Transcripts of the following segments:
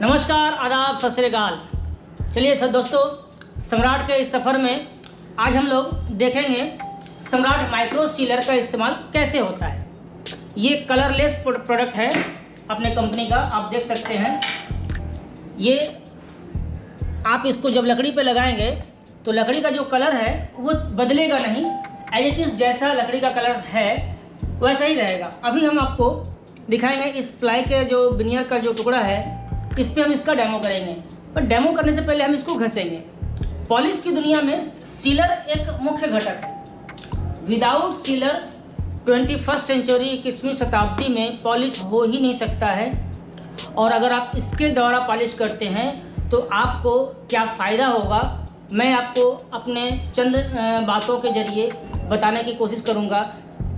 नमस्कार, आदाब, सत श्री अकाल। चलिए सब दोस्तों, सम्राट के इस सफ़र में आज हम लोग देखेंगे सम्राट माइक्रो सीलर का इस्तेमाल कैसे होता है। ये कलरलेस प्रोडक्ट है अपने कंपनी का, आप देख सकते हैं। ये आप इसको जब लकड़ी पे लगाएंगे तो लकड़ी का जो कलर है वो बदलेगा नहीं, एज इट इज़ जैसा लकड़ी का कलर है वैसा ही रहेगा। अभी हम आपको दिखाएंगे इस प्लाई के जो विनियर का जो टुकड़ा है, इस पे हम इसका डेमो करेंगे। पर डेमो करने से पहले हम इसको घसेंगे। पॉलिश की दुनिया में सीलर एक मुख्य घटक है। विदाउट सीलर 21st सेंचुरी 21वीं शताब्दी में पॉलिश हो ही नहीं सकता है। और अगर आप इसके द्वारा पॉलिश करते हैं तो आपको क्या फ़ायदा होगा, मैं आपको अपने चंद बातों के ज़रिए बताने की कोशिश करूँगा।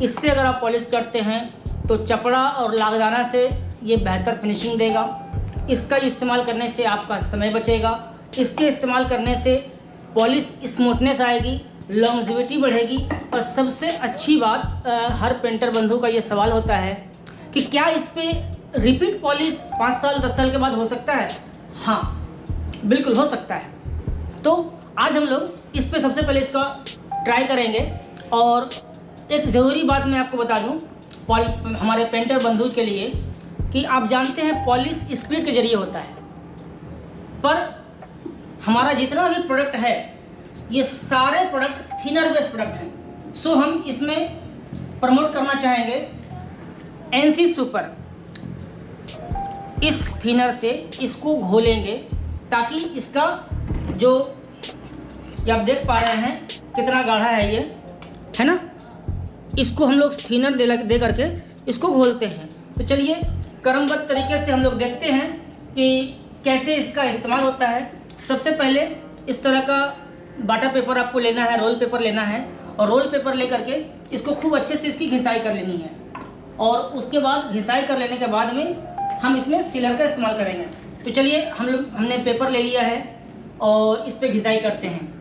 इससे अगर आप पॉलिश करते हैं तो चपड़ा और लागदाना से ये बेहतर फिनिशिंग देगा। इसका इस्तेमाल करने से आपका समय बचेगा। इसके इस्तेमाल करने से पॉलिश स्मूथनेस आएगी, लॉन्जिविटी बढ़ेगी। और सबसे अच्छी बात, हर पेंटर बंधु का ये सवाल होता है कि क्या इस पे रिपीट पॉलिश 5 साल 10 साल के बाद हो सकता है? हाँ, बिल्कुल हो सकता है। तो आज हम लोग इस पे सबसे पहले इसका ट्राई करेंगे। और एक ज़रूरी बात मैं आपको बता दूँ हमारे पेंटर बंधु के लिए कि आप जानते हैं पॉलिश स्पीड के जरिए होता है, पर हमारा जितना भी प्रोडक्ट है ये सारे प्रोडक्ट थिनर बेस्ड प्रोडक्ट हैं। सो हम इसमें प्रमोट करना चाहेंगे एनसी सुपर। इस थिनर से इसको घोलेंगे ताकि इसका जो आप देख पा रहे हैं कितना गाढ़ा है ये, है ना। इसको हम लोग थिनर दे करके इसको घोलते हैं। तो चलिए क्रमबद्ध तरीके से हम लोग देखते हैं कि कैसे इसका इस्तेमाल होता है। सबसे पहले इस तरह का बाटा पेपर आपको लेना है, रोल पेपर लेना है। और रोल पेपर लेकर के इसको खूब अच्छे से इसकी घिसाई कर लेनी है। और उसके बाद घिसाई कर लेने के बाद में हम इसमें सीलर का इस्तेमाल करेंगे। तो चलिए हमने पेपर ले लिया है और इस पर घिसाई करते हैं।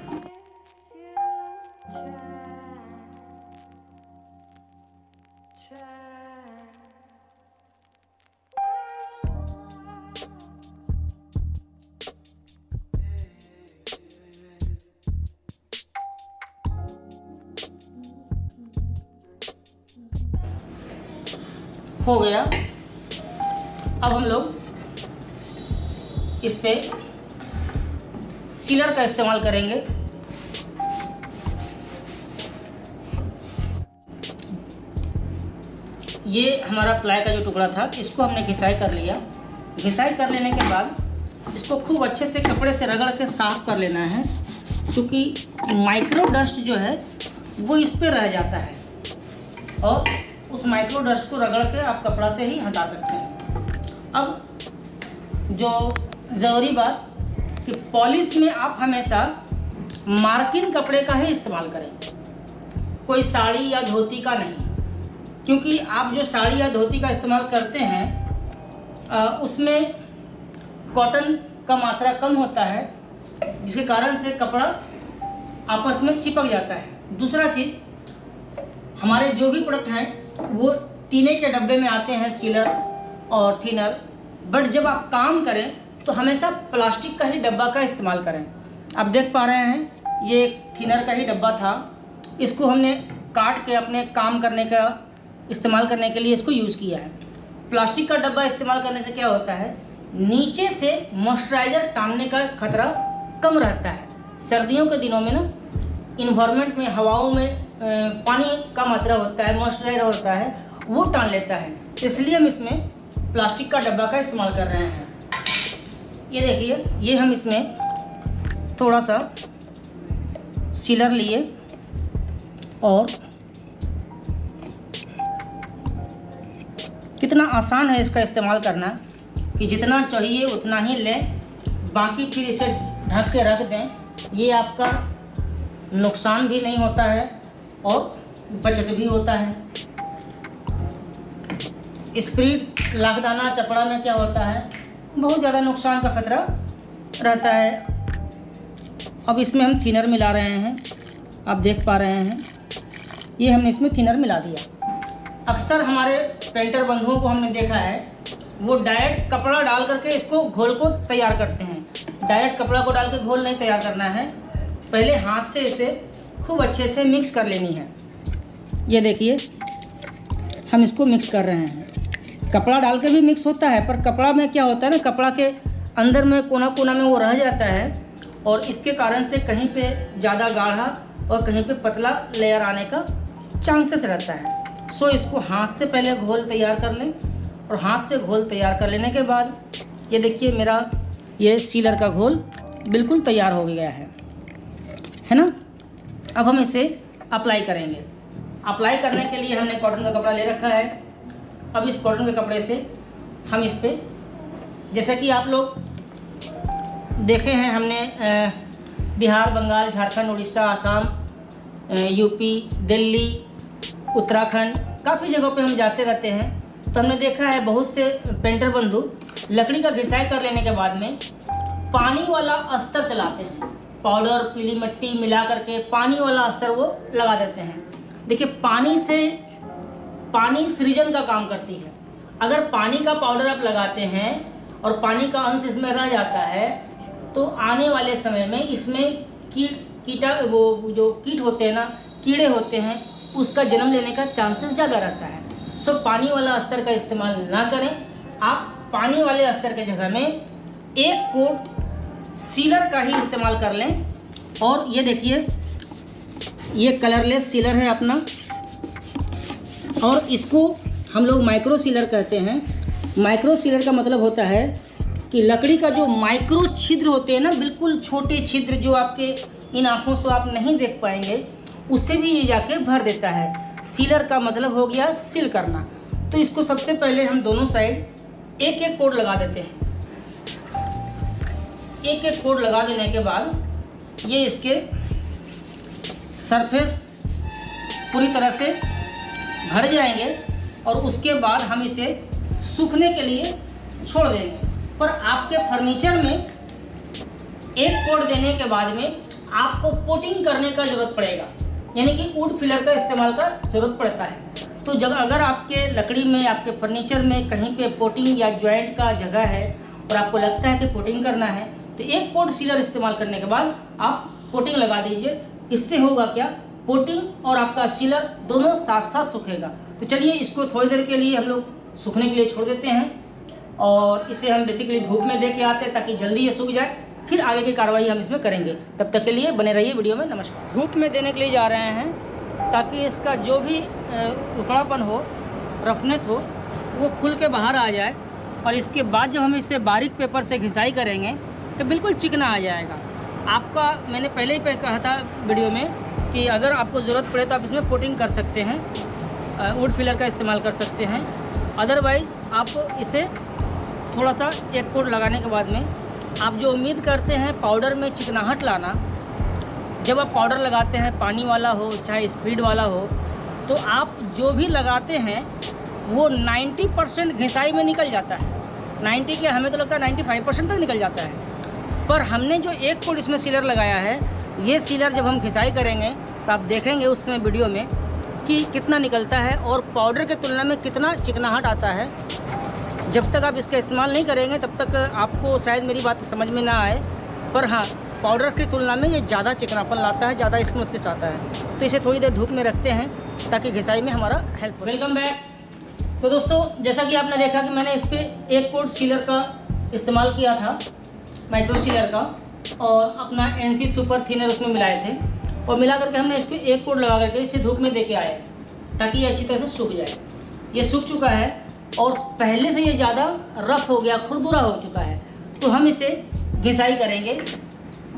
हो गया। अब हम लोग इस पे सीलर का इस्तेमाल करेंगे। ये हमारा प्लाई का जो टुकड़ा था इसको हमने घिसाई कर लिया। घिसाई कर लेने के बाद इसको खूब अच्छे से कपड़े से रगड़ के साफ कर लेना है, क्योंकि माइक्रो डस्ट जो है वो इस पे रह जाता है। और उस माइक्रो डस्ट को रगड़ के आप कपड़ा से ही हटा सकते हैं। अब जो ज़रूरी बात कि पॉलिश में आप हमेशा मार्किन कपड़े का ही इस्तेमाल करें, कोई साड़ी या धोती का नहीं। क्योंकि आप जो साड़ी या धोती का इस्तेमाल करते हैं उसमें कॉटन का मात्रा कम होता है, जिसके कारण से कपड़ा आपस में चिपक जाता है। दूसरा चीज़, हमारे जो भी प्रोडक्ट हैं वो टीने के डब्बे में आते हैं, सीलर और थिनर। बट जब आप काम करें तो हमेशा प्लास्टिक का ही डब्बा का इस्तेमाल करें। आप देख पा रहे हैं ये एक थिनर का ही डब्बा था। इसको हमने काट के अपने काम करने का इस्तेमाल करने के लिए इसको यूज़ किया है। प्लास्टिक का डब्बा इस्तेमाल करने से क्या होता है, नीचे से मॉइस्चराइज़र टानने का खतरा कम रहता है। सर्दियों के दिनों में ना इन्वायरमेंट में, हवाओं में पानी का मात्रा होता है, मॉइस्चराइजर होता है, वो टान लेता है। इसलिए हम इसमें प्लास्टिक का डब्बा का इस्तेमाल कर रहे हैं। ये देखिए, ये हम इसमें थोड़ा सा सीलर लिए और कितना आसान है इसका इस्तेमाल करना कि जितना चाहिए उतना ही लें, बाकी फिर इसे ढक के रख दें। ये आपका नुकसान भी नहीं होता है और बचत भी होता है। स्प्रीड, लागदाना, चपड़ा में क्या होता है, बहुत ज़्यादा नुकसान का खतरा रहता है। अब इसमें हम थिनर मिला रहे हैं, आप देख पा रहे हैं ये हमने इसमें थिनर मिला दिया। अक्सर हमारे पेंटर बंधुओं को हमने देखा है वो डायरेक्ट कपड़ा डाल करके इसको घोल को तैयार करते हैं। डायरेक्ट कपड़ा को डाल के घोल नहीं तैयार करना है, पहले हाथ से इसे खूब अच्छे से मिक्स कर लेनी है। ये देखिए हम इसको मिक्स कर रहे हैं। कपड़ा डाल के भी मिक्स होता है, पर कपड़ा में क्या होता है ना, कपड़ा के अंदर में कोना कोना में वो रह जाता है और इसके कारण से कहीं पे ज़्यादा गाढ़ा और कहीं पे पतला लेयर आने का चांसेस रहता है। सो इसको हाथ से पहले घोल तैयार कर लें और हाथ से घोल तैयार कर लेने के बाद ये देखिए मेरा ये सीलर का घोल बिल्कुल तैयार हो गया है ना। अब हम इसे अप्लाई करेंगे। अप्लाई करने के लिए हमने कॉटन का कपड़ा ले रखा है। अब इस कॉटन के कपड़े से हम इस पर, जैसा कि आप लोग देखे हैं, हमने बिहार, बंगाल, झारखंड, उड़ीसा, आसाम, यूपी, दिल्ली, उत्तराखंड, काफ़ी जगहों पे हम जाते रहते हैं तो हमने देखा है बहुत से पेंटर बंधु लकड़ी का घिसाई कर लेने के बाद में पानी वाला अस्तर चलाते हैं। पाउडर, पीली मिट्टी मिला करके पानी वाला अस्तर वो लगा देते हैं। देखिए पानी सृजन का काम करती है। अगर पानी का पाउडर आप लगाते हैं और पानी का अंश इसमें रह जाता है तो आने वाले समय में इसमें वो जो कीट होते हैं ना, कीड़े होते हैं, उसका जन्म लेने का चांसेस ज़्यादा रहता है। सो पानी वाला अस्तर का इस्तेमाल ना करें। आप पानी वाले अस्तर के जगह में एक कोट सीलर का ही इस्तेमाल कर लें। और ये देखिए ये कलरलेस सीलर है अपना, और इसको हम लोग माइक्रो सीलर कहते हैं। माइक्रो सीलर का मतलब होता है कि लकड़ी का जो माइक्रो छिद्र होते हैं ना, बिल्कुल छोटे छिद्र जो आपके इन आँखों से आप नहीं देख पाएंगे, उससे भी ये जाके भर देता है। सीलर का मतलब हो गया सील करना। तो इसको सबसे पहले हम दोनों साइड एक एक कोड लगा देते हैं। एक एक कोड लगा देने के बाद ये इसके सरफेस पूरी तरह से भर जाएंगे और उसके बाद हम इसे सूखने के लिए छोड़ देंगे। पर आपके फर्नीचर में एक कोड देने के बाद में आपको पोटिंग करने का ज़रूरत पड़ेगा, यानी कि वुड फिलर का इस्तेमाल का ज़रूरत पड़ता है। तो अगर आपके लकड़ी में, आपके फर्नीचर में कहीं पे पोटिंग या जॉइंट का जगह है और आपको लगता है कि पोटिंग करना है तो एक कोट सीलर इस्तेमाल करने के बाद आप पोटिंग लगा दीजिए। इससे होगा क्या, पोटिंग और आपका सीलर दोनों साथ साथ सूखेगा। तो चलिए इसको थोड़ी देर के लिए हम लोग सूखने के लिए छोड़ देते हैं और इसे हम बेसिकली धूप में दे के आते हैं ताकि जल्दी ये सूख जाए। फिर आगे की कार्रवाई हम इसमें करेंगे। तब तक के लिए बने रहिए वीडियो में। नमस्कार। धूप में देने के लिए जा रहे हैं ताकि इसका जो भी उखड़ापन हो, रफनेस हो, वो खुल के बाहर आ जाए। और इसके बाद जब हम इसे बारीक पेपर से घिसाई करेंगे तो बिल्कुल चिकना आ जाएगा। आपका मैंने पहले ही कहा था वीडियो में कि अगर आपको ज़रूरत पड़े तो आप इसमें पोटिंग कर सकते हैं, वुड फिलर का इस्तेमाल कर सकते हैं। अदरवाइज़ आप इसे थोड़ा सा एक कोट लगाने के बाद में आप जो उम्मीद करते हैं पाउडर में चिकनाहट लाना, जब आप पाउडर लगाते हैं पानी वाला हो चाहे स्पीड वाला हो, तो आप जो भी लगाते हैं वो 90% घिसाई में निकल जाता है। 90 के हमें तो लगता है 95% तक निकल जाता है। पर हमने जो एक कोट इसमें सीलर लगाया है, ये सीलर जब हम घिसाई करेंगे तो आप देखेंगे उस समय वीडियो में कि कितना निकलता है और पाउडर के तुलना में कितना चिकनाहट आता है। जब तक आप इसका इस्तेमाल नहीं करेंगे तब तक आपको शायद मेरी बात समझ में ना आए, पर हाँ पाउडर की तुलना में ये ज़्यादा चिकनापन लाता है, ज़्यादा स्मूथनेस आता है। तो इसे थोड़ी देर धूप में रखते हैं ताकि घिसाई में हमारा हेल्प हो। Welcome back. तो दोस्तों जैसा कि आपने देखा कि मैंने इस पर एक कोट सीलर का इस्तेमाल किया था, माइक्रो सीलर का, और अपना NC सुपर थिनर उसमें मिलाए थे और मिला करके हमने इस पर एक कोट लगा करके इसे धूप में दे के आए ताकि ये अच्छी तरह से सूख जाए। ये सूख चुका है और पहले से ये ज़्यादा रफ हो गया, खुरदुरा हो चुका है। तो हम इसे घिसाई करेंगे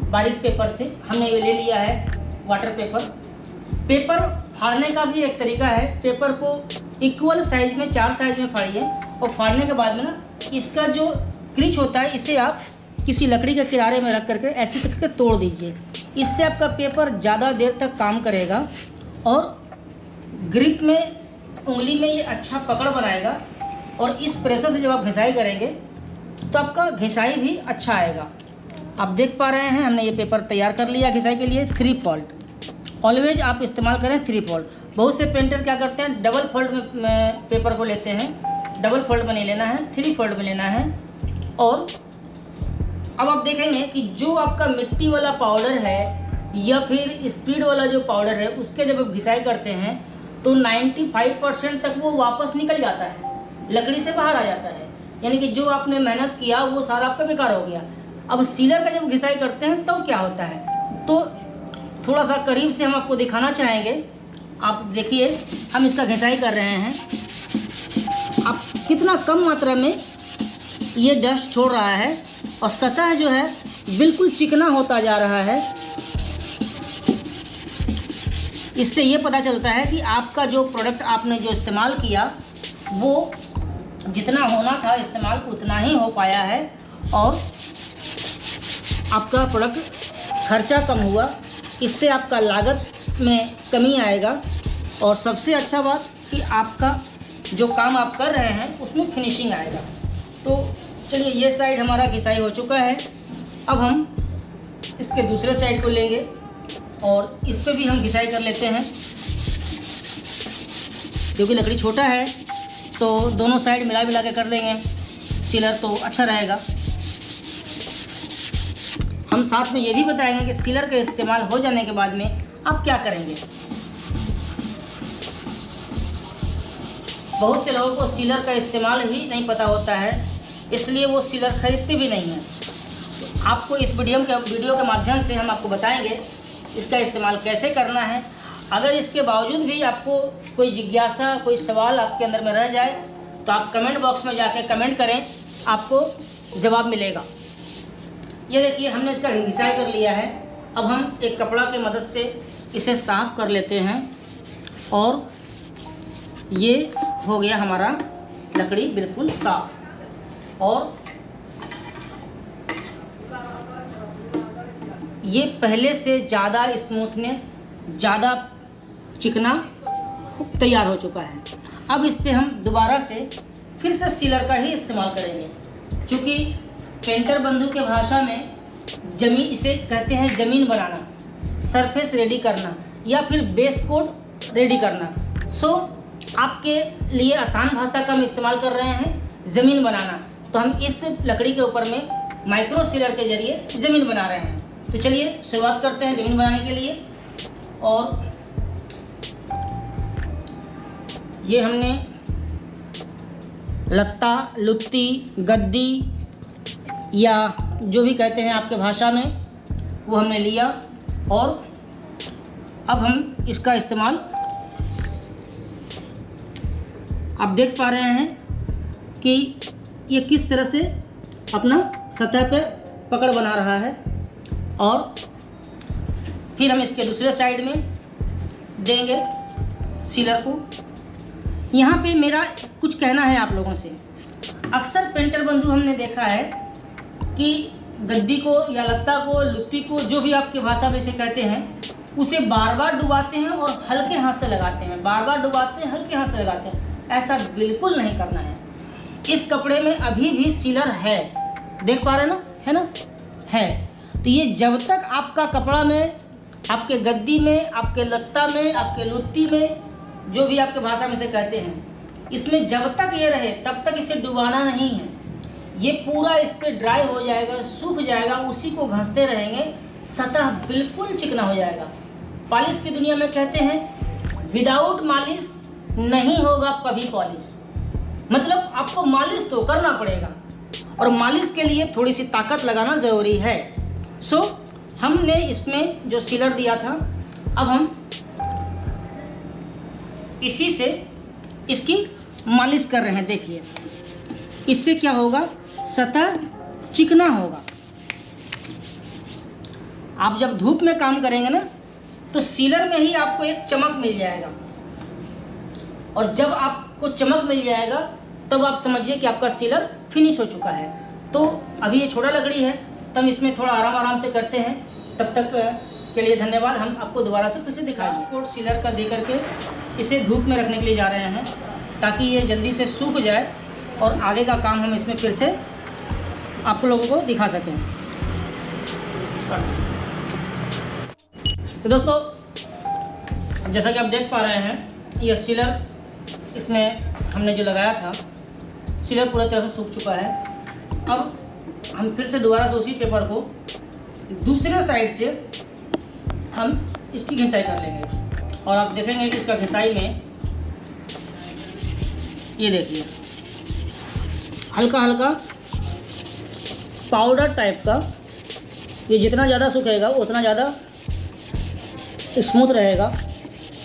बारीक पेपर से। हमने ये ले लिया है वाटर पेपर। पेपर फाड़ने का भी एक तरीका है। पेपर को इक्वल साइज में 4 साइज में फाड़िए और फाड़ने के बाद में ना इसका जो क्रीच होता है इसे आप किसी लकड़ी के किनारे में रख करके ऐसे करके तोड़ दीजिए। इससे आपका पेपर ज़्यादा देर तक काम करेगा और ग्रिप में, उंगली में ये अच्छा पकड़ बनाएगा। और इस प्रेशर से जब आप घिसाई करेंगे तो आपका घिसाई भी अच्छा आएगा। आप देख पा रहे हैं हमने ये पेपर तैयार कर लिया घिसाई के लिए। 3 फोल्ड ऑलवेज आप इस्तेमाल करें, 3 फोल्ड। बहुत से पेंटर क्या करते हैं डबल फोल्ड में पेपर को लेते हैं डबल फोल्ड में नहीं लेना है, 3 फोल्ड में लेना है। और अब आप देखेंगे कि जो आपका मिट्टी वाला पाउडर है या फिर स्पीड वाला जो पाउडर है उसके जब आप घिसाई करते हैं तो 95% तक वो वापस निकल जाता है, लकड़ी से बाहर आ जाता है। यानी कि जो आपने मेहनत किया वो सारा आपका बेकार हो गया। अब सीलर का जब घिसाई करते हैं तो क्या होता है, तो थोड़ा सा करीब से हम आपको दिखाना चाहेंगे। आप देखिए हम इसका घिसाई कर रहे हैं, आप कितना कम मात्रा में ये डस्ट छोड़ रहा है और सतह जो है बिल्कुल चिकना होता जा रहा है। इससे ये पता चलता है कि आपका जो प्रोडक्ट आपने जो इस्तेमाल किया वो जितना होना था इस्तेमाल उतना ही हो पाया है और आपका प्रोडक्ट खर्चा कम हुआ। इससे आपका लागत में कमी आएगा और सबसे अच्छा बात कि आपका जो काम आप कर रहे हैं उसमें फिनिशिंग आएगा। तो चलिए ये साइड हमारा घिसाई हो चुका है। अब हम इसके दूसरे साइड को लेंगे और इस पे भी हम घिसाई कर लेते हैं। क्योंकि लकड़ी छोटा है तो दोनों साइड मिला के कर लेंगे सीलर तो अच्छा रहेगा। हम साथ में ये भी बताएंगे कि सीलर का इस्तेमाल हो जाने के बाद में आप क्या करेंगे। बहुत से लोगों को सीलर का इस्तेमाल ही नहीं पता होता है, इसलिए वो सीलर खरीदते भी नहीं हैं। तो आपको इस वीडियो के माध्यम से हम आपको बताएंगे इसका इस्तेमाल कैसे करना है। अगर इसके बावजूद भी आपको कोई जिज्ञासा, कोई सवाल आपके अंदर में रह जाए तो आप कमेंट बॉक्स में जाके कमेंट करें, आपको जवाब मिलेगा। ये देखिए हमने इसका घिसाई कर लिया है। अब हम एक कपड़ा की मदद से इसे साफ कर लेते हैं और ये हो गया हमारा लकड़ी बिल्कुल साफ। और ये पहले से ज़्यादा स्मूथनेस, ज़्यादा चिकना तैयार हो चुका है। अब इस पे हम दोबारा से फिर से सीलर का ही इस्तेमाल करेंगे, क्योंकि पेंटर बंधु के भाषा में इसे कहते हैं ज़मीन बनाना, सरफेस रेडी करना या फिर बेस कोट रेडी करना। सो आपके लिए आसान भाषा का हम इस्तेमाल कर रहे हैं, ज़मीन बनाना। तो हम इस लकड़ी के ऊपर में माइक्रो सीलर के जरिए ज़मीन बना रहे हैं। तो चलिए शुरुआत करते हैं ज़मीन बनाने के लिए। और ये हमने लत्ता, लुत्ती, गद्दी या जो भी कहते हैं आपके भाषा में वो हमने लिया और अब हम इसका इस्तेमाल आप देख पा रहे हैं कि ये किस तरह से अपना सतह पे पकड़ बना रहा है। और फिर हम इसके दूसरे साइड में देंगे सीलर को। यहाँ पे मेरा कुछ कहना है आप लोगों से। अक्सर पेंटर बंधु हमने देखा है कि गद्दी को या लत्ता को, लुत्ती को, जो भी आपकी भाषा में इसे कहते हैं, उसे बार बार डुबाते हैं और हल्के हाथ से लगाते हैं, बार बार डुबाते हैं, हल्के हाथ से लगाते हैं। ऐसा बिल्कुल नहीं करना है। इस कपड़े में अभी भी सीलर है, देख पा रहे ना, है ना, है। तो ये जब तक आपका कपड़ा में, आपके गद्दी में, आपके लत्ता में, आपके लुत्ती में, जो भी आपके भाषा में से कहते हैं, इसमें जब तक ये रहे तब तक इसे डुबाना नहीं है। ये पूरा इस पर ड्राई हो जाएगा, सूख जाएगा, उसी को घंसते रहेंगे, सतह बिल्कुल चिकना हो जाएगा। पॉलिश की दुनिया में कहते हैं विदाउट मालिश नहीं होगा कभी पॉलिश। मतलब आपको मालिश तो करना पड़ेगा और मालिश के लिए थोड़ी सी ताकत लगाना ज़रूरी है। सो हमने इसमें जो सीलर दिया था, अब हम इसी से इसकी मालिश कर रहे हैं। देखिए इससे क्या होगा, सतह चिकना होगा। आप जब धूप में काम करेंगे ना तो सीलर में ही आपको एक चमक मिल जाएगा, और जब आपको चमक मिल जाएगा तब आप समझिए कि आपका सीलर फिनिश हो चुका है। तो अभी ये छोटा लकड़ी है तो हम इसमें थोड़ा आराम से करते हैं। तब तक के लिए धन्यवाद। हम आपको दोबारा से फिर से दिखाएंगे। कोट सीलर का दे करके इसे धूप में रखने के लिए जा रहे हैं ताकि ये जल्दी से सूख जाए और आगे का काम हम इसमें फिर से आप लोगों को दिखा सकें। तो दोस्तों, अब जैसा कि आप देख पा रहे हैं, ये सीलर इसमें हमने जो लगाया था सीलर पूरी तरह से सूख चुका है। अब हम फिर से दोबारा से उसी पेपर को दूसरे साइड से हम इसकी घिसाई कर लेंगे और आप देखेंगे कि इसका घिसाई में ये देखिए हल्का हल्का पाउडर टाइप का, ये जितना ज़्यादा सूखेगा उतना ज़्यादा स्मूथ रहेगा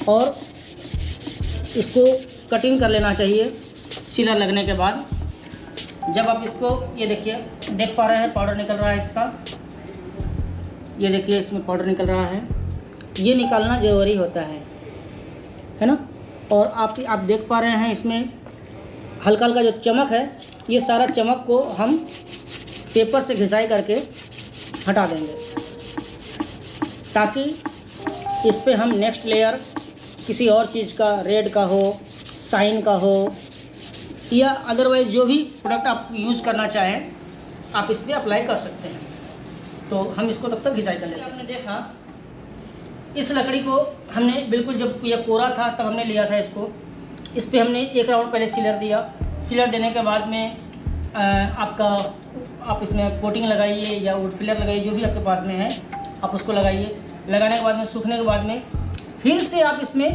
और इसको कटिंग कर लेना चाहिए सीलर लगने के बाद। जब आप इसको ये देखिए देख पा रहे हैं पाउडर निकल रहा है इसका, ये देखिए इसमें पाउडर निकल रहा है, ये निकालना ज़रूरी होता है ना। और आप देख पा रहे हैं इसमें हल्का हल्का जो चमक है, ये सारा चमक को हम पेपर से घिसाई करके हटा देंगे ताकि इस पे हम नेक्स्ट लेयर किसी और चीज़ का, रेड का हो, साइन का हो या अदरवाइज़ जो भी प्रोडक्ट आप यूज़ करना चाहें आप इस पर अप्लाई कर सकते हैं। तो हम इसको तब तक घिसाई कर लेते हैं। आपने देखा इस लकड़ी को हमने बिल्कुल जब यह कोरा था तब हमने लिया था इसको, इस पर हमने एक राउंड पहले सीलर दिया। सीलर देने के बाद में आप इसमें कोटिंग लगाइए या वुड फिलर लगाइए, जो भी आपके पास में है आप उसको लगाइए। लगाने के बाद में सूखने के बाद में फिर से आप इसमें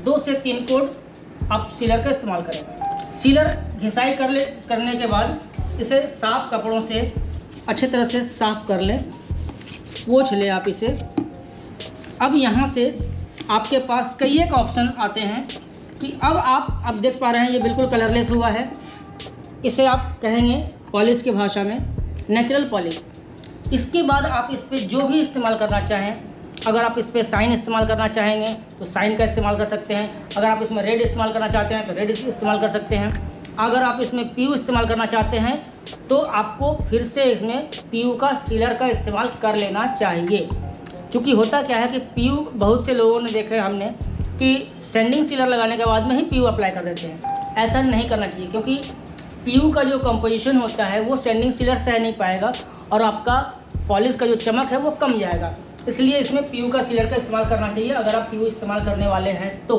2 से 3 कोट आप सीलर का इस्तेमाल करें। सीलर घिसाई करने के बाद इसे साफ कपड़ों से अच्छे तरह से साफ़ कर लें, पोंछ लें आप इसे। अब यहाँ से आपके पास कई एक ऑप्शन आते हैं कि अब आप देख पा रहे हैं ये बिल्कुल कलरलेस हुआ है। इसे आप कहेंगे पॉलिश की भाषा में नेचुरल पॉलिश। इसके बाद आप इस पर जो भी इस्तेमाल करना चाहें, अगर आप इस पर साइन इस्तेमाल करना चाहेंगे तो साइन का इस्तेमाल कर सकते हैं। अगर आप इसमें रेड इस्तेमाल करना चाहते हैं तो रेड इस्तेमाल कर सकते हैं। अगर आप इसमें पीयू इस्तेमाल करना चाहते हैं तो आपको फिर से इसमें पीयू का सीलर का इस्तेमाल कर लेना चाहिए। क्योंकि होता क्या है कि पीयू बहुत से लोगों ने देखा है हमने कि सैंडिंग सीलर लगाने के बाद में ही पीयू अप्लाई कर देते हैं। ऐसा नहीं करना चाहिए क्योंकि पीयू का जो कंपोजिशन होता है वो सैंडिंग सीलर सह नहीं पाएगा और आपका पॉलिश का जो चमक है वो कम जाएगा। इसलिए इसमें पीयू का सीलर का इस्तेमाल करना चाहिए अगर आप पीयू इस्तेमाल करने वाले हैं तो।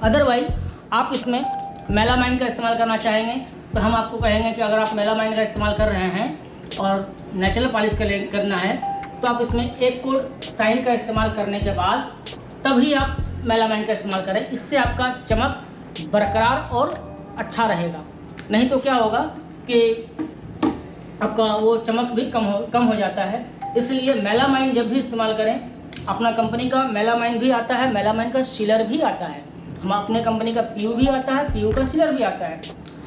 अदरवाइज आप इसमें मेलामाइन का इस्तेमाल करना चाहेंगे तो हम आपको कहेंगे कि अगर आप मेलामाइन का इस्तेमाल कर रहे हैं और नेचुरल पॉलिश करना है तो आप इसमें 1 कोट साइन का इस्तेमाल करने के बाद तभी आप मेलामाइन का इस्तेमाल करें। इससे आपका चमक बरकरार और अच्छा रहेगा। नहीं तो क्या होगा कि आपका वो चमक भी कम हो जाता है। इसलिए मेलामाइन जब भी इस्तेमाल करें, अपना कंपनी का मेलामाइन भी आता है, मेलामाइन का सीलर भी आता है, हम अपने कंपनी का पीयू भी आता है, पीयू का सीलर भी आता है।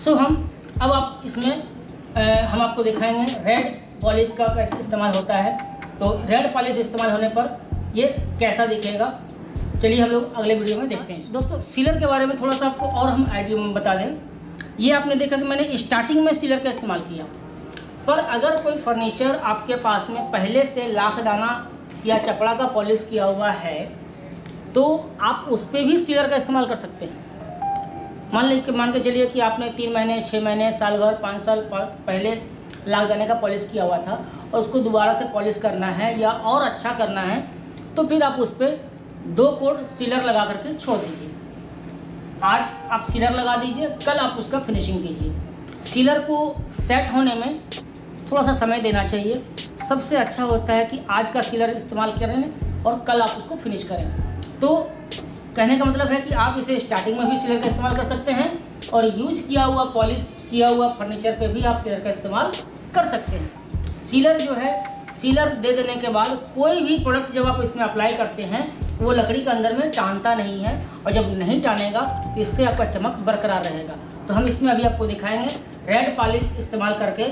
सो अब आप इसमें हम आपको दिखाएंगे रेड पॉलिश का इस्तेमाल होता है। तो रेड पॉलिश इस्तेमाल होने पर ये कैसा दिखेगा, चलिए हम लोग अगले वीडियो में देखते हैं। दोस्तों सीलर के बारे में थोड़ा सा आपको और हम आइडिया में बता दें। ये आपने देखा कि मैंने स्टार्टिंग में सीलर का इस्तेमाल किया, पर अगर कोई फर्नीचर आपके पास में पहले से लाखदाना या चपड़ा का पॉलिश किया हुआ है तो आप उस पर भी सीलर का इस्तेमाल कर सकते हैं। मान के चलिए कि आपने 3 महीने, 6 महीने, साल भर, 5 साल पहले लाखदाने का पॉलिश किया हुआ था और उसको दोबारा से पॉलिश करना है या और अच्छा करना है तो फिर आप उस पर 2 कोट सीलर लगा करके छोड़ दीजिए। आज आप सीलर लगा दीजिए, कल आप उसका फिनिशिंग कीजिए। सीलर को सेट होने में थोड़ा सा समय देना चाहिए। सबसे अच्छा होता है कि आज का सीलर इस्तेमाल करें और कल आप उसको फिनिश करें। तो कहने का मतलब है कि आप इसे स्टार्टिंग में भी सीलर का इस्तेमाल कर सकते हैं और यूज किया हुआ पॉलिश किया हुआ फर्नीचर पे भी आप सीलर का इस्तेमाल कर सकते हैं। सीलर जो है, सीलर दे देने के बाद कोई भी प्रोडक्ट जब आप इसमें अप्लाई करते हैं वो लकड़ी के अंदर में टानता नहीं है और जब नहीं टानेगा तो इससे आपका चमक बरकरार रहेगा। तो हम इसमें अभी आपको दिखाएंगे रेड पॉलिश इस्तेमाल करके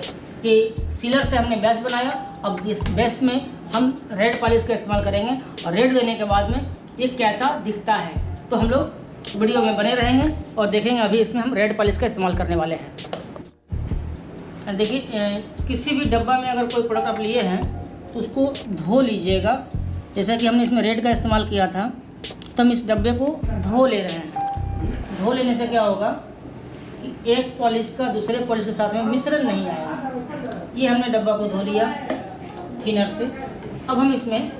कि सीलर से हमने बेस बनाया, अब इस बेस में हम रेड पॉलिश का इस्तेमाल करेंगे और रेड देने के बाद में ये कैसा दिखता है। तो हम लोग वीडियो में बने रहेंगे और देखेंगे अभी इसमें हम रेड पॉलिश का इस्तेमाल करने वाले हैं। देखिए किसी भी डब्बा में अगर कोई प्रोडक्ट आप लिए हैं तो उसको धो लीजिएगा। जैसा कि हमने इसमें रेड का इस्तेमाल किया था तो हम इस डब्बे को धो ले रहे हैं। धो लेने से क्या होगा कि एक पॉलिश का दूसरे पॉलिश के साथ में मिश्रण नहीं आएगा। ये हमने डब्बा को धो लिया थिनर से। अब हम इसमें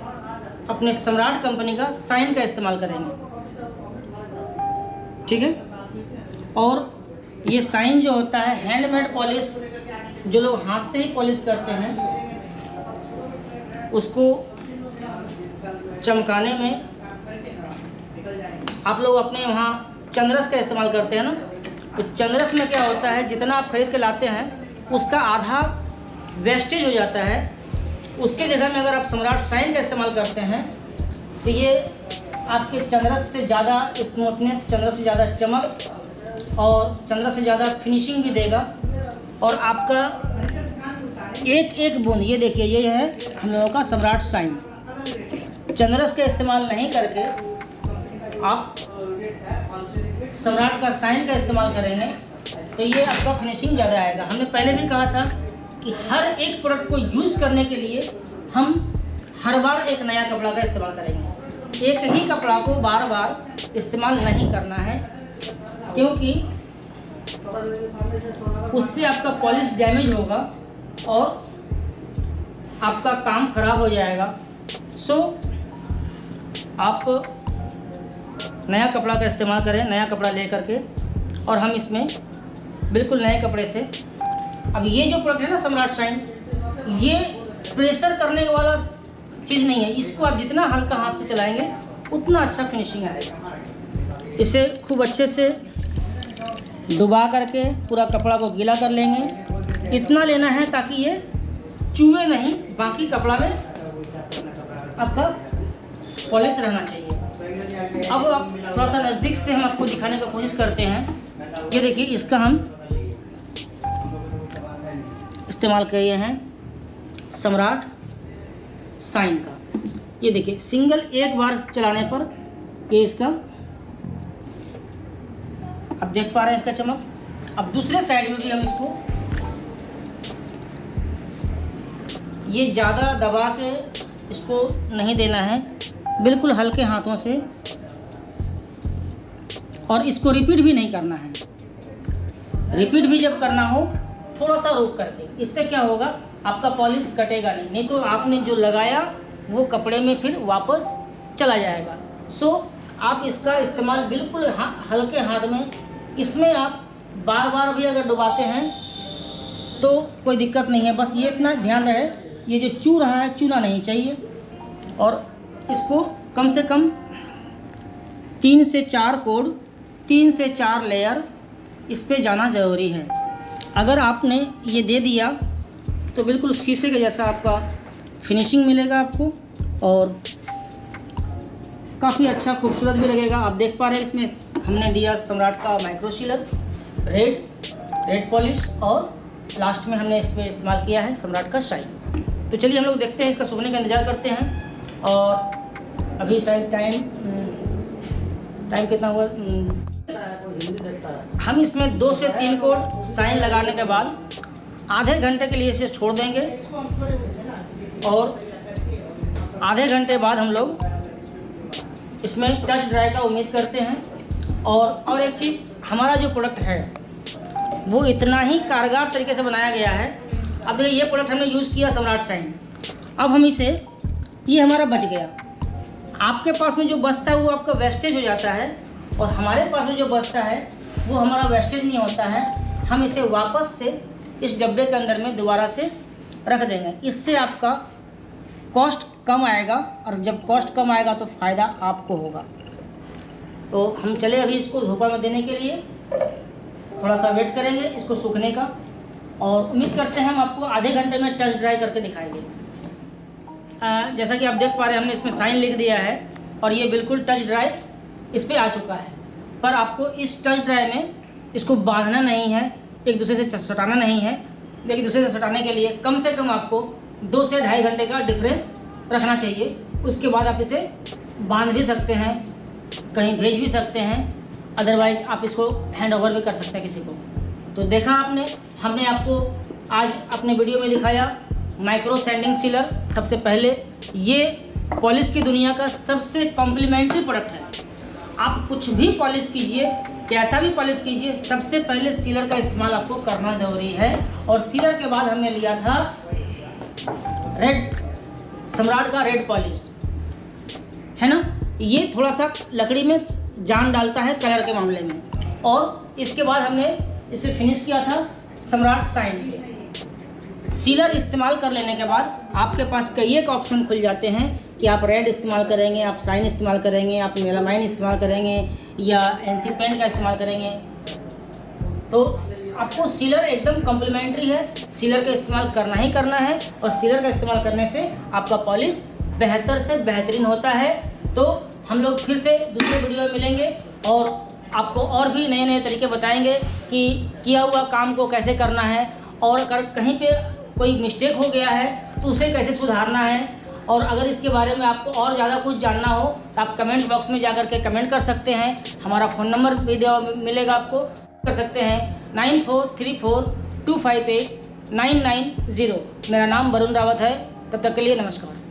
अपने सम्राट कंपनी का साइन का इस्तेमाल करेंगे, ठीक है। और ये साइन जो होता है हैंडमेड पॉलिश, जो लोग हाथ से ही पॉलिश करते हैं, उसको चमकाने में आप लोग अपने वहाँ चंद्रस का इस्तेमाल करते हैं ना। तो चंद्रस में क्या होता है, जितना आप खरीद के लाते हैं उसका आधा वेस्टेज हो जाता है। उसके जगह में अगर आप सम्राट शाइन का इस्तेमाल करते हैं तो ये आपके चंद्रस से ज़्यादा स्मूथनेस, चंद्रस से ज़्यादा चमक और चंद्रस से ज़्यादा फिनिशिंग भी देगा। और आपका एक एक बूंद, ये देखिए ये है हम लोगों का सम्राट शाइन। चंद्रस का इस्तेमाल नहीं करके आप सम्राट का शाइन का इस्तेमाल करेंगे तो ये आपका फिनिशिंग ज़्यादा आएगा। हमने पहले भी कहा था कि हर एक प्रोडक्ट को यूज़ करने के लिए हम हर बार एक नया कपड़ा का इस्तेमाल करेंगे। एक ही कपड़ा को बार बार इस्तेमाल नहीं करना है, क्योंकि उससे आपका पॉलिश डैमेज होगा और आपका काम खराब हो जाएगा। सो आप नया कपड़ा का इस्तेमाल करें, नया कपड़ा ले करके, और हम इसमें बिल्कुल नए कपड़े से। अब ये जो प्रोडक्ट है ना सम्राट शाइन, ये प्रेशर करने वाला चीज़ नहीं है। इसको आप जितना हल्का हाथ से चलाएंगे उतना अच्छा फिनिशिंग आएगा। इसे खूब अच्छे से डुबा करके पूरा कपड़ा को गीला कर लेंगे। इतना लेना है ताकि ये चूहे नहीं, बाकी कपड़ा में आपका पॉलिश रहना चाहिए। अब आप थोड़ा सा नज़दीक से हम आपको दिखाने की कोशिश करते हैं। ये देखिए, इसका हम इस्तेमाल किए हैं सम्राट शाइन का। ये देखिए, सिंगल एक बार चलाने पर ये इसका, आप देख पा रहे हैं इसका चमक। अब दूसरे साइड में भी हम इसको ये ज़्यादा दबा के इसको नहीं देना है, बिल्कुल हल्के हाथों से, और इसको रिपीट भी नहीं करना है। रिपीट भी जब करना हो थोड़ा सा रोक करके, इससे क्या होगा, आपका पॉलिश कटेगा नहीं तो आपने जो लगाया वो कपड़े में फिर वापस चला जाएगा। सो आप इसका इस्तेमाल बिल्कुल हल्के हाथ में, इसमें आप बार बार भी अगर डुबाते हैं तो कोई दिक्कत नहीं है। बस ये इतना ध्यान रहे, ये जो चू रहा है चूना नहीं चाहिए। और इसको कम से कम 3 से 4 कोड, 3 से 4 लेयर इस पे जाना ज़रूरी है। अगर आपने ये दे दिया तो बिल्कुल शीशे के जैसा आपका फिनिशिंग मिलेगा आपको, और काफ़ी अच्छा खूबसूरत भी लगेगा। आप देख पा रहे हैं इसमें हमने दिया सम्राट का माइक्रो सीलर, रेड पॉलिश, और लास्ट में हमने इस पर इस्तेमाल किया है सम्राट का शाइन। तो चलिए हम लोग देखते हैं, इसका सूखने का इंतज़ार करते हैं। और अभी शायद टाइम कितना हुआ, हम इसमें 2 से 3 कोड शाइन लगाने के बाद आधे घंटे के लिए इसे छोड़ देंगे, और आधे घंटे बाद हम लोग इसमें टच ड्राई का उम्मीद करते हैं। और एक चीज़, हमारा जो प्रोडक्ट है वो इतना ही कारगर तरीके से बनाया गया है। अब देखिए, ये प्रोडक्ट हमने यूज़ किया सम्राट शाइन, अब हम इसे, ये हमारा बच गया। आपके पास में जो बचता है वो आपका वेस्टेज हो जाता है, और हमारे पास में जो बचता है वो हमारा वेस्टेज नहीं होता है। हम इसे वापस से इस डब्बे के अंदर में दोबारा से रख देंगे। इससे आपका कॉस्ट कम आएगा, और जब कॉस्ट कम आएगा तो फ़ायदा आपको होगा। तो हम चले अभी इसको धूपा में देने के लिए, थोड़ा सा वेट करेंगे इसको सूखने का, और उम्मीद करते हैं हम आपको आधे घंटे में टच ड्राई करके दिखाएंगे। जैसा कि आप देख पा रहे हैं, हमने इसमें साइन लिख दिया है और ये बिल्कुल टच ड्राई इस पर आ चुका है। पर आपको इस टच ड्राई में इसको बांधना नहीं है, एक दूसरे से सटाना नहीं है। एक दूसरे से सटाने के लिए कम से कम आपको 2 से 2.5 घंटे का डिफरेंस रखना चाहिए। उसके बाद आप इसे बांध भी सकते हैं, कहीं भेज भी सकते हैं, अदरवाइज़ आप इसको हैंड ओवर भी कर सकते हैं किसी को। तो देखा आपने, हमने आपको आज अपने वीडियो में दिखाया माइक्रो सैंडिंग सीलर। सबसे पहले ये पॉलिश की दुनिया का सबसे कॉम्प्लीमेंट्री प्रोडक्ट है। आप कुछ भी पॉलिश कीजिए, कैसा भी पॉलिश कीजिए, सबसे पहले सीलर का इस्तेमाल आपको करना ज़रूरी है। और सीलर के बाद हमने लिया था रेड, सम्राट का रेड पॉलिश, है ना। ये थोड़ा सा लकड़ी में जान डालता है कलर के मामले में। और इसके बाद हमने इसे फिनिश किया था सम्राट साइड से। सीलर इस्तेमाल कर लेने के बाद आपके पास कई एक ऑप्शन खुल जाते हैं कि आप रेड इस्तेमाल करेंगे, आप साइन इस्तेमाल करेंगे, आप मेलामाइन इस्तेमाल करेंगे या एनसी पेंट का इस्तेमाल करेंगे। तो आपको सीलर एकदम कम्प्लीमेंट्री है, सीलर का इस्तेमाल करना ही करना है और सीलर का इस्तेमाल करने से आपका पॉलिश बेहतर से बेहतरीन होता है। तो हम लोग फिर से दूसरे वीडियो में मिलेंगे और आपको और भी नए नए तरीके बताएंगे कि किया हुआ काम को कैसे करना है और अगर कहीं पे कोई मिस्टेक हो गया है तो उसे कैसे सुधारना है। और अगर इसके बारे में आपको और ज़्यादा कुछ जानना हो तो आप कमेंट बॉक्स में जाकर के कमेंट कर सकते हैं। हमारा फ़ोन नंबर भी मिलेगा, आपको कर सकते हैं 9434258990। मेरा नाम वरुण रावत है। तब तक के लिए नमस्कार।